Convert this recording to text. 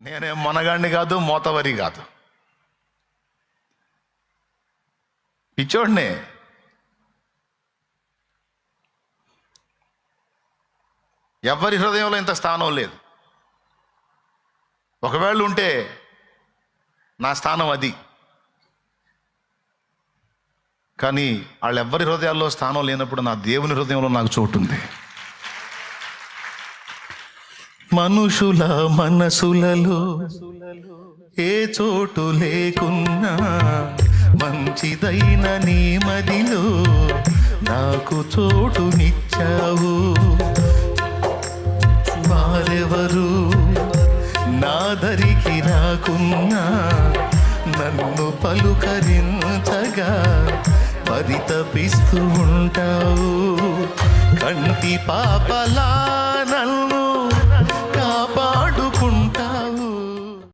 నేనేం మొనగాడిని కాదు, మోతవరి కాదు, పిచ్చోడినే. ఎవరి హృదయంలో ఇంత స్థానం లేదు. ఒకవేళ ఉంటే నా స్థానం అది. కానీ వాళ్ళెవ్వరి హృదయాల్లో స్థానం లేనప్పుడు నా దేవుని హృదయంలో నాకు చోటు ఉంది. మనుషుల మనసులలో ఏ చోటు లేకున్నా మంచిదైన నీ మదిలో నాకు చోటునిచ్చావు. వారెవరు నా దరికి రాకున్నా నన్ను పలుకరించగా పరితపిస్తూ ఉంటావు. కంటి పాపలా నన్ను